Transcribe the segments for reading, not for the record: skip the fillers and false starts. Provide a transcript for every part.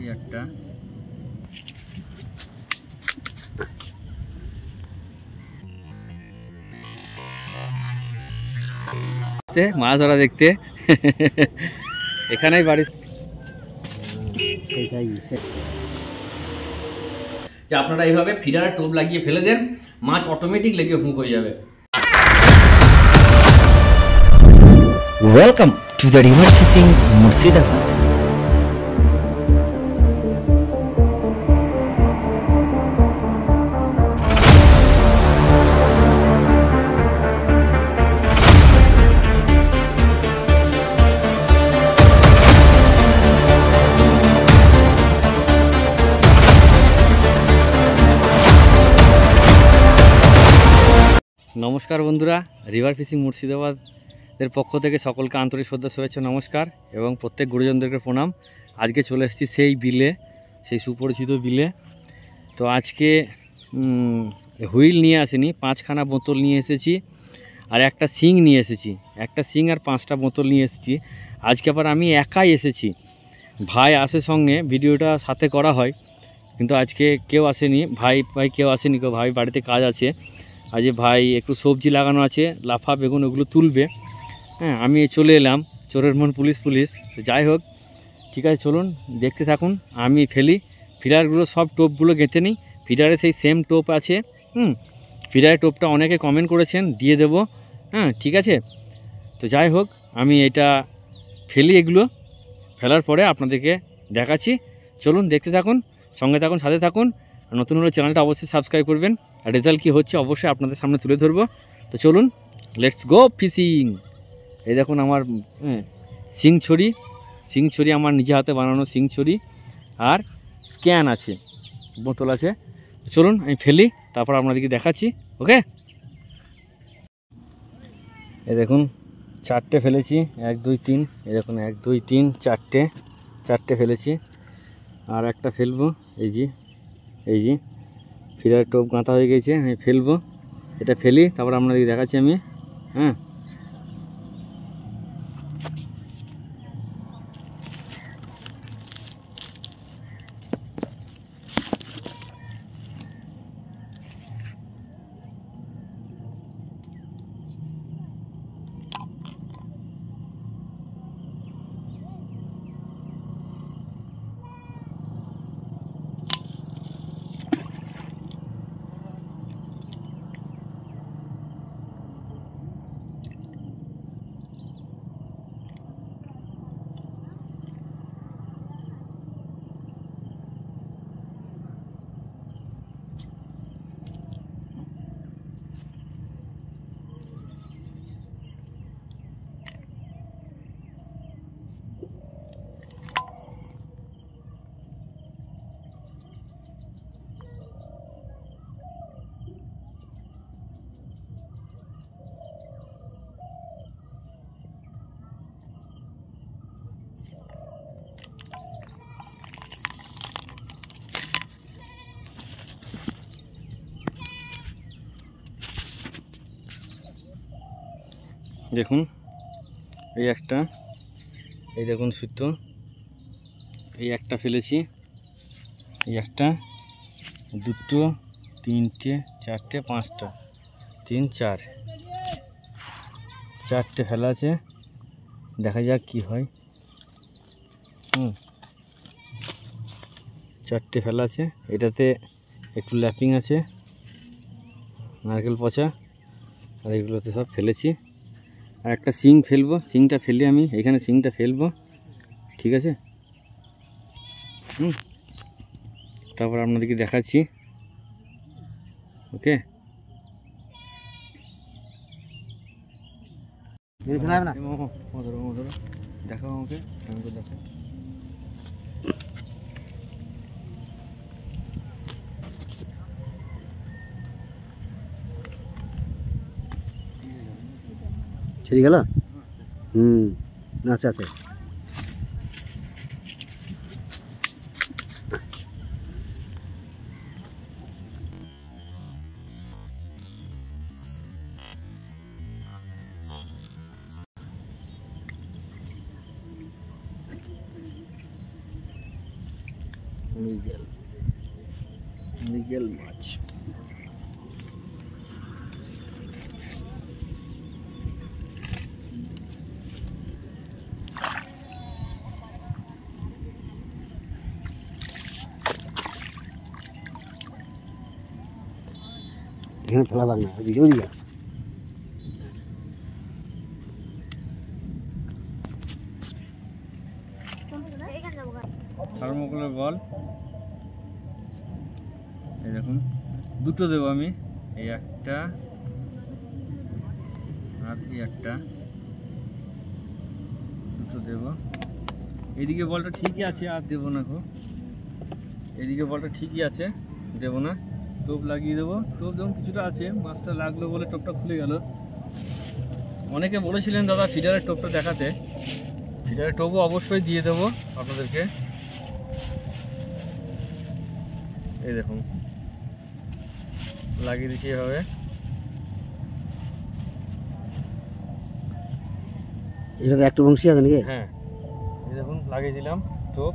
এই একটা মাছ ধরা দেখতে এখানেই বাড়ি যে আপনারা এইভাবে ফিডার টোপ লাগিয়ে ফেলে দেন, মাছ অটোমেটিক লেগে হুক হয়ে যাবে। Welcome to the river fishing Murshidabad. নমস্কার বন্ধুরা, রিভার ফিশিং মুর্শিদাবাদের পক্ষ থেকে সকলকে আন্তরিক শ্রদ্ধা শুভেচ্ছা নমস্কার এবং প্রত্যেক গুরুজনদেরকে প্রণাম। আজকে চলে এসেছি সেই বিলে, সেই সুপরিচিত বিলে। তো আজকে হুইল নিয়ে আসিনি, 5খানা বোতল নিয়ে এসেছি আর একটা শিং নিয়ে এসেছি। একটা শিং আর 5টা বোতল নিয়ে এসেছি। আজকে আবার আমি একাই এসেছি, ভাই আসে সঙ্গে, ভিডিওটা সাথে করা হয়, কিন্তু আজকে কেউ আসেনি, ভাই কেউ আসেনি, কেউ ভাই বাড়িতে কাজ আছে। আজ ভাই একটু সবজি লাগানো আছে, লাফা বেগুন ওগুলো তুলবে। হ্যাঁ, আমি চলে এলাম, চোরের মন পুলিশ। যাই হোক, ঠিক আছে, চলুন দেখতে থাকুন। আমি ফেলি ফিডারগুলো, সব টোপগুলো গেঁথে নিই। ফিডারে সেই সেম টোপ আছে। ফিডারের টোপটা অনেকে কমেন্ট করেছেন, দিয়ে দেবো। হ্যাঁ, ঠিক আছে। তো যাই হোক, আমি এটা ফেলি, এগুলো ফেলার পরে আপনাদেরকে দেখাচ্ছি। চলুন দেখতে থাকুন, সঙ্গে থাকুন, সাথে থাকুন। নতুন হলে চ্যানেলটা অবশ্যই সাবস্ক্রাইব করবেন। আর রেজাল্ট কী হচ্ছে অবশ্যই আপনাদের সামনে তুলে ধরবো। তো চলুন, লেটস গো ফিশিং। এই দেখুন আমার শিং ছড়ি আমার নিজে হাতে বানানো শিং ছড়ি, আর স্ক্যান আছে, বোতল আছে। চলুন আমি ফেলি, তারপর আপনাদেরকে দেখাচ্ছি। ওকে, এই দেখুন 4টে ফেলেছি, 1 2 3। এই দেখুন 1 2 3 4টে ফেলেছি, আর একটা ফেলবো। এই যে ফিডার টোপ গাঁথা হয়ে গেছে, আমি ফেলবো। এটা ফেলি, তারপর আপনাদেরকে দেখাচ্ছি আমি। হ্যাঁ, দেখুন এই একটা, এই দেখুন সুতো, এই একটা ফেলেছি, এই একটা, 2টো 3টে 4টে 5টা, 3 4 4টে ফেলা আছে। দেখা যাক কি হয়। 4টে ফেলা আছে, এটাতে একটু ল্যাপিং আছে, নারকেল পচা, আর এগুলোতে সব ফেলেছি। আর একটা শিং ফেলবো, শিংটা ফেলে আমি এখানে শিংটা ফেলবো, ঠিক আছে। তারপর আপনাদেরকে দেখাচ্ছি। ওকে, দেখাও আমাকে, দেখো। ছেড়ে গেল। আচ্ছা আচ্ছা। মৃগেল, মৃগেল মাছ। এখানে ফেলা ভাগ না, ওদিকে ওদিকে থার্মোকলের বল, এই দেখুন দুটো দেবো আমি, এই একটা আর এই একটা, দুটো দেবো। এইদিকে বলটা ঠিকই আছে, আর দেবো না গো, এদিকে বলটা ঠিকই আছে, দেবো না। টোপ লাগিয়ে দেবো, টোপ যেমন কিছুটা আছে, মাছটা লাগলো বলে টোপটা খুলে গেল। অনেকে বলেছিলেন দাদা ফিডারের টোপটা দেখাতে, ফিডারের টোপও অবশ্যই দিয়ে দেবো আপনাদেরকে। এই দেখুন লাগিয়ে দিচ্ছি এভাবে। এটা একটা বংশী আছে নাকি? হ্যাঁ এই দেখুন লাগিয়ে দিলাম টোপ,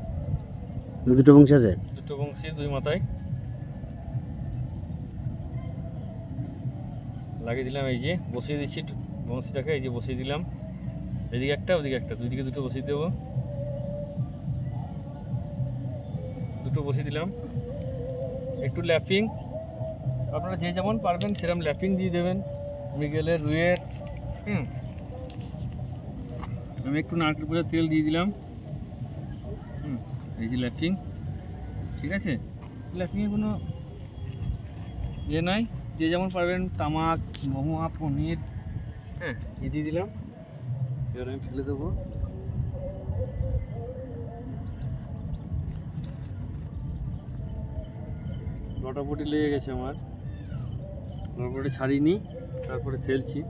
দুটো বংশী আছে, দুটো বংশী দুই মাথায় লাগিয়ে দিলাম। এই যে বসিয়ে দিচ্ছি বংশীটাকে, এই যে বসিয়ে দিলাম, এদিকে একটা ওদিকে একটা, দুই দিকে দুটো বসিয়ে দেবো, দুটো বসিয়ে দিলাম। একটু ল্যাপিং আপনারা যে যেমন পারবেন সেরকম ল্যাপিং দিয়ে দেবেন, মৃগেলের, রুইয়ের। আমি একটু নারকেল পোড়ার তেল দিয়ে দিলাম। এই যে ল্যাপিং, ঠিক আছে, ল্যাপিংয়ে কোনো ইয়ে নাই, যে যেমন পারবেন, তামাক, মহুয়া, পনির, হ্যাঁ এই দিয়ে দিলাম। এবার আমি ফেলে দেবো। লটাপটি লেগে গেছে আমার, লটাপটি ছাড়িনি, তারপরে ফেলছি।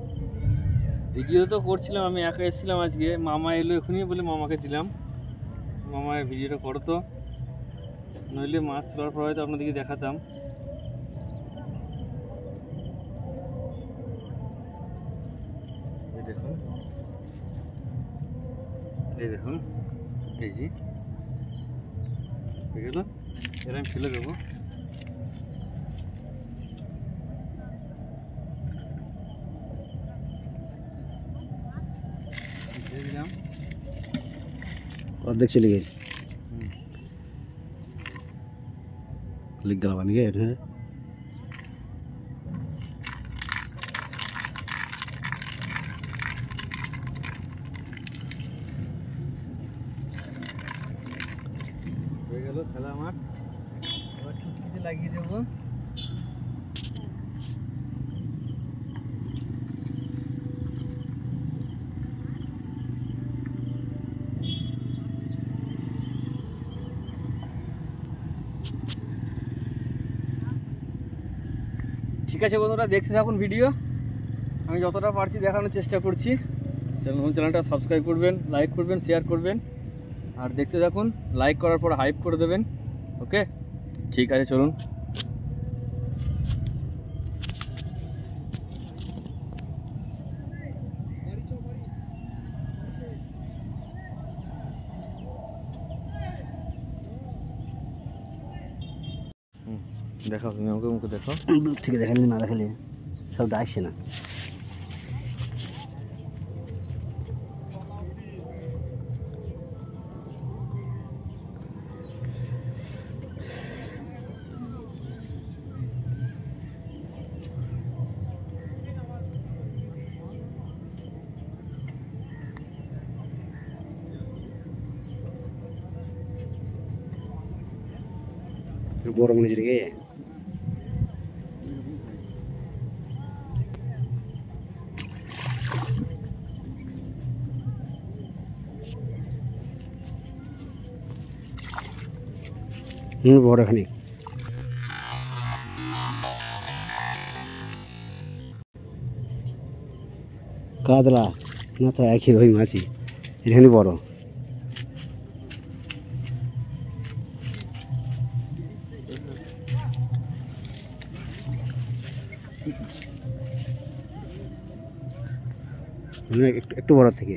ভিডিও তো করছিলাম, আমি একা এসেছিলাম আজকে, মামা এলো এখনই বলে মামাকে দিলাম, মামা ভিডিওটা করো তো, নইলে মাছ তোলার পর হয়তো আপনাদেরকে দেখাতাম। এই দেখুন, এই দেখুন, এই যে হয়ে গেল। এর আমি ফেলে দেবো। দিলাম, অর্ধেক চলে গেছে, লিখ গেল নাকি? হ্যাঁ হয়ে গেল খেলা আমার। এবার চুক্তিতে লাগিয়ে দেবো। ঠিক আছে বন্ধুরা, দেখতে থাকুন ভিডিও, আমি যতটা পারছি দেখানোর চেষ্টা করছি। চ্যানেলটা সাবস্ক্রাইব করবেন, লাইক করবেন, শেয়ার করবেন, আর দেখতে থাকুন। লাইক করার পর হাইপ করে দেবেন। ওকে, ঠিক আছে, চলুন। দেখাও, তুমি আমাকে মুখে দেখাও। দূর থেকে দেখালে না দেখালে সব আসছে না। বড় মনে হচ্ছে রে, বড় এখানে কাতলা না, তো একই ওই মাছই, এখানে বড়। একটু বড় থেকে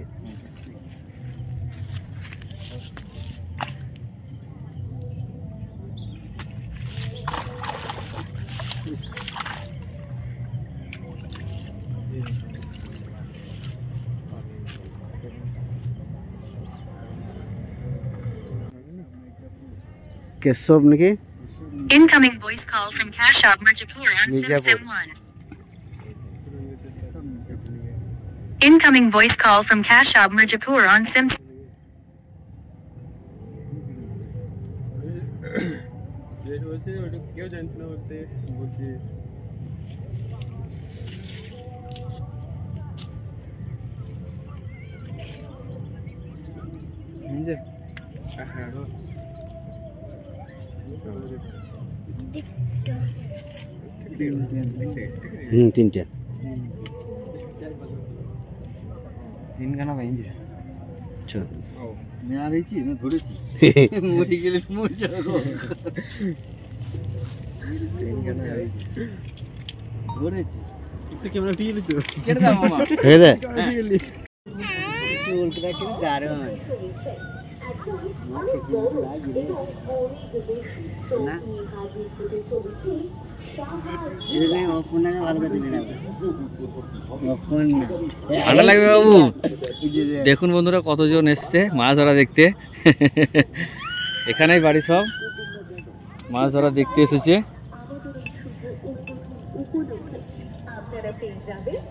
কেশব নাকি Incoming voice call from Kashab Mirjapur on Mirjapur. Sim 1. Incoming voice call from Kashab Mirjapur on Sim. তিনটে তিনখানা বাইঞ্জে আচ্ছা মেয়ারেছি না ধরেছি মরে গেলে মরে যাবো তিনখানা বাইঞ্জে ধরেছি তো ক্যামেরা ঠিক গেলি তো কেটে দাও মামা হয়ে দে চুলটা কিন্তু দারুণ না ভালো করে ঠান্ডা লাগবে বাবু দেখুন বন্ধুরা কতজন এসছে মাছ ধরা দেখতে এখানেই বাড়ি সব মাছ ধরা দেখতে এসেছে আপনারা পেয়ে যাবেন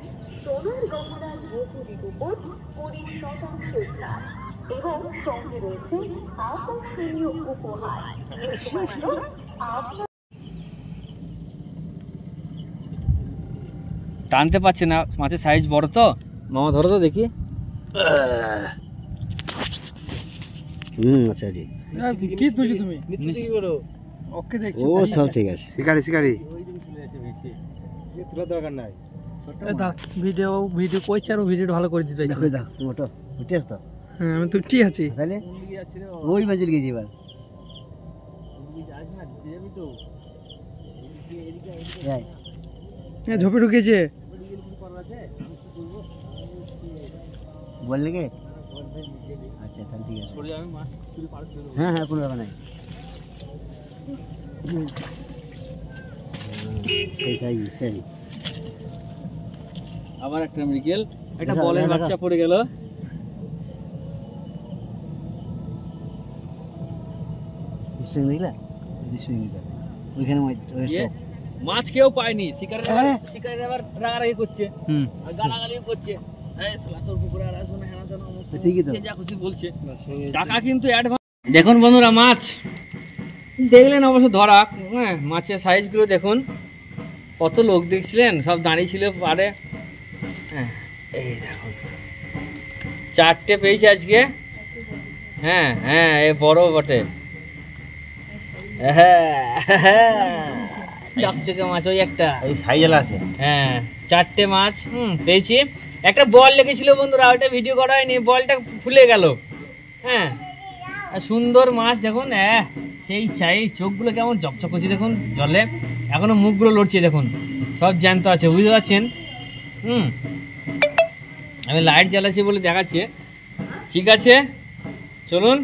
সোনার গহনার মজুরির উপর 20% ছাড় এবং সঙ্গে রয়েছে আকর্ষণীয় উপহার শুধুমাত্র আপনার টানতে পারছে না মাছের সাইজ বড় তো মামা ধরো তো দেখি আচ্ছা জি কি তুলছো তুমি ওকে দেখছি ও সব ঠিক আছে শিকারি শিকারি তোলার দরকার নাই ভিডিও ভিডিও কইছে আর ভিডিওটা ভালো করে দিতে চাইছি দাও মোটো উঠেছ তো হ্যাঁ আমি তো ঠিক আছি তাহলে ওই বাজিল গেছি এবার হ্যাঁ ঝোপে ঢুকেছে বললে কে আচ্ছা তাহলে ঠিক আছে হ্যাঁ হ্যাঁ কোনো ব্যাপার নাই সেই আবার একটা মৃগেল একটা দেখা, বলের দেখা। বাচ্চা পড়ে গেল স্প্রিং দেখলা স্প্রিং ওইখানে মাছ কেউ পায়নি শিকারের হ্যাঁ। শিকারের আবার রাগারাগি করছে আর গালাগালি করছে এই শালা তোর পুকুরে আর আসবো না হেনা তেনা অমুক তমুক। ঠিকই তো। যে যা খুশি বলছে টাকা কিন্তু অ্যাডভান্স দেখুন বন্ধুরা মাছ দেখলেন অবশ্য ধরা হ্যাঁ মাছের সাইজগুলো দেখুন কত লোক দেখছিলেন সব দাঁড়িয়ে ছিল পারে হ্যাঁ এই দেখুন চারটে পেয়েছি আজকে হ্যাঁ হ্যাঁ এ বড় বটে চকচকে মাছ ওই একটা এই সাইজেল আছে হ্যাঁ চারটে মাছ পেয়েছি একটা বল লেগেছিল বন্ধুরা ওইটা ভিডিও করা হয়নি বলটা ফুলে গেল হ্যাঁ আর সুন্দর মাছ দেখুন সেই চাই চোখগুলো কেমন চকচক করছে দেখুন জলে এখনো মুখগুলো লড়ছে দেখুন সব জ্যান্ত আছে বুঝতে পারছেন আমি লাইট জ্বালাচ্ছি বলে দেখাচ্ছে ঠিক আছে চলুন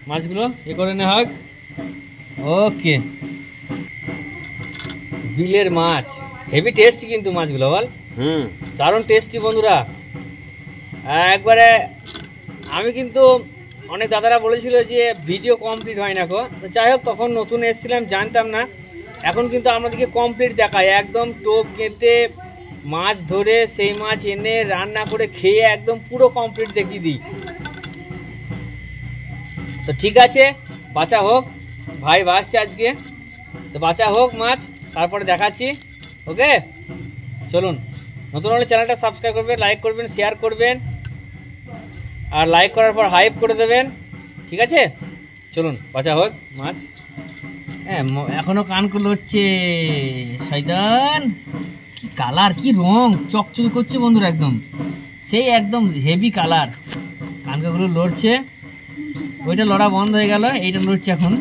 মাছগুলো এ করে নেওয়া হোক ওকে বিলের মাছ হেভি টেস্টি কিন্তু মাছগুলো বল দারুণ টেস্টি বন্ধুরা একবারে আমি কিন্তু অনেক দাদারা বলেছিল যে ভিডিও কমপ্লিট হয় না গো তো যাই হোক তখন নতুন এসেছিলাম জানতাম না এখন কিন্তু আমাদেরকে কমপ্লিট দেখায় একদম টোপ গেঁথে মাছ ধরে সেই মাছ এনে রান্না করে খেয়ে একদম পুরো কমপ্লিট দেখিয়ে দিই তো ঠিক আছে বাঁচা হোক ভাই ভাসছে আজকে তো বাঁচা হোক মাছ তারপরে দেখাচ্ছি ওকে চলুন নতুন হলে চ্যানেলটা সাবস্ক্রাইব করবেন লাইক করবেন শেয়ার করবেন আর লাইক করার পর হাইপ করে দেবেন ঠিক আছে চলুন বাঁচা হোক মাছ হ্যাঁ এখনো কান করলে হচ্ছে শয়তান কি কালার কি রং চকচকে করছে বন্ধুরা একদম সেই একদম হেভি কালার কানকাগুলো লড়ছে ওইটা লড়া বন্ধ হয়ে গেল এইটা লড়ছে এখন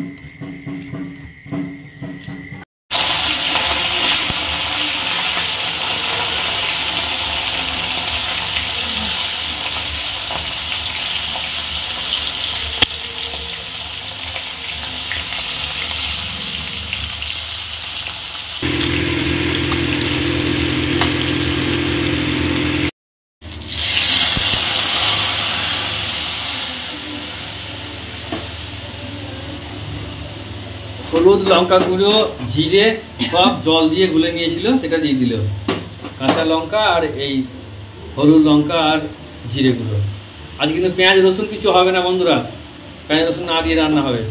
হলুদ, লঙ্কা গুঁড়ো, জিরে সব জল দিয়ে গুলে নিয়েছিল, সেটা দিয়ে দিল। কাঁচা লঙ্কা আর এই হলুদ, লঙ্কা আর জিরে গুঁড়ো। আজ কিন্তু পেঁয়াজ রসুন কিছু হবে না বন্ধুরা, পেঁয়াজ রসুন না দিয়ে রান্না হবে।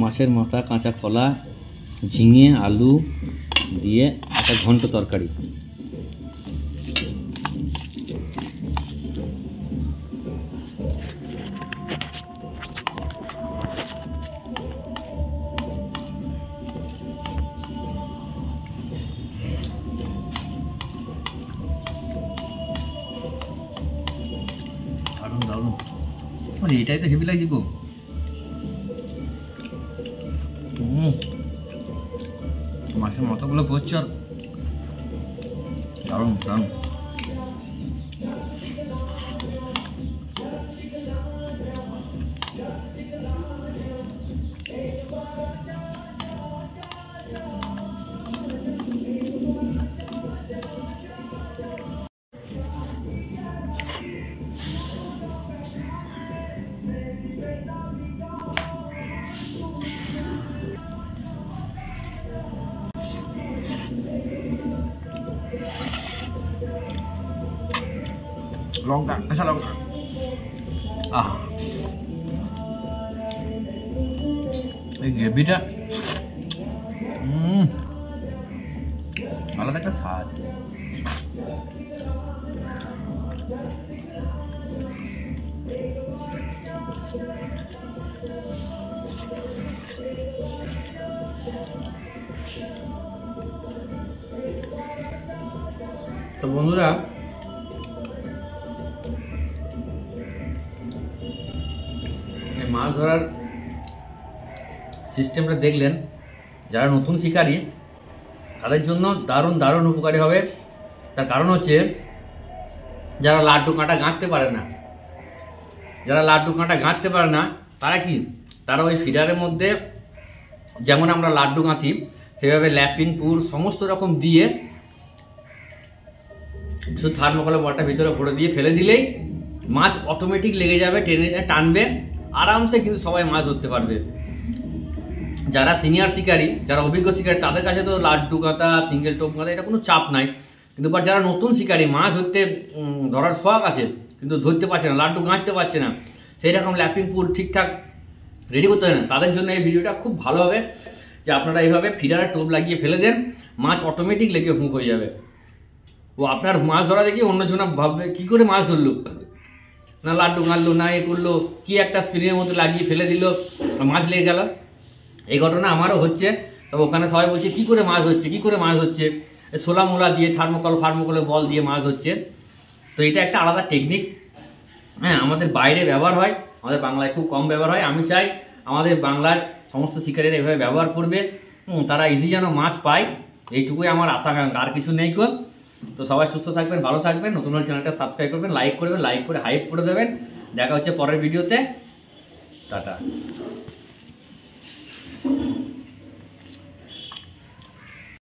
মাছের মাথা, কাঁচা কলা, ঝিঙে, আলু দিয়ে একটা ঘন্ট তরকারি। দারুণ দারুণ, এটাই তো হেভি লাগছে গো। মাছের মাথাগুলো পড়ছে আর দারুণ দারুণ। লঙ্কা, কাঁচা লঙ্কা, এই গ্রেভিটা আলাদা একটা স্বাদ। তো বন্ধুরা, মাছ ধরার সিস্টেমটা দেখলেন। যারা নতুন শিকারী তাদের জন্য দারুণ দারুণ উপকারী হবে। তার কারণ হচ্ছে, যারা লাড্ডু কাঁটা গাঁথতে পারে না, তারা কি, তারা ওই ফিডারের মধ্যে যেমন আমরা লাড্ডু গাঁথি সেভাবে ল্যাপিং পুর সমস্ত রকম দিয়ে শুধু থার্মোকলের বলটা ভিতরে ভরে দিয়ে ফেলে দিলেই মাছ অটোমেটিক লেগে যাবে, টেনে টানবে, আরামসে কিন্তু সবাই মাছ ধরতে পারবে। যারা সিনিয়র শিকারী, যারা অভিজ্ঞ শিকারী, তাদের কাছে তো লাড্ডু গাঁথা, সিঙ্গেল টোপ গাঁথা এটা কোনো চাপ নাই। কিন্তু যারা নতুন শিকারী, মাছ ধরার শখ আছে কিন্তু ধরতে পারছে না, লাড্ডু গাঁথতে পারছে না, সেই রকম ল্যাপিং পুল ঠিকঠাক রেডি করতে হয় না, তাদের জন্য এই ভিডিওটা খুব ভালো হবে। যে আপনারা এইভাবে ফিডারে টোপ লাগিয়ে ফেলে দেন, মাছ অটোমেটিক লেগে হুঁক হয়ে যাবে। ও আপনার মাছ ধরা দেখি অন্যজনা ভাববে কী করে মাছ ধরলো, না লাড্ডু গাঁথলো, না এ করলো, কি একটা স্প্রিংয়ের মধ্যে লাগিয়ে ফেলে দিল, মাছ লেগে গেল। এই ঘটনা আমারও হচ্ছে। তবে ওখানে সবাই বলছে কী করে মাছ হচ্ছে, সোলা মোলা দিয়ে ফার্মোকলে বল দিয়ে মাছ হচ্ছে। তো এটা একটা আলাদা টেকনিক, হ্যাঁ, আমাদের বাইরে ব্যবহার হয়, আমাদের বাংলায় খুব কম ব্যবহার হয়। আমি চাই আমাদের বাংলার সমস্ত শিকারীরা এভাবে ব্যবহার করবে, তারা ইজি যেন মাছ পায়, এইটুকুই আমার আশা, আর কিছু নেই কো। তো সবাই সুস্থ থাকবেন, ভালো থাকবেন। নতুন হলে চ্যানেলটা সাবস্ক্রাইব করবেন, লাইক করে হাইপ করে দেবেন। দেখা হচ্ছে পরের ভিডিওতে। টাটা।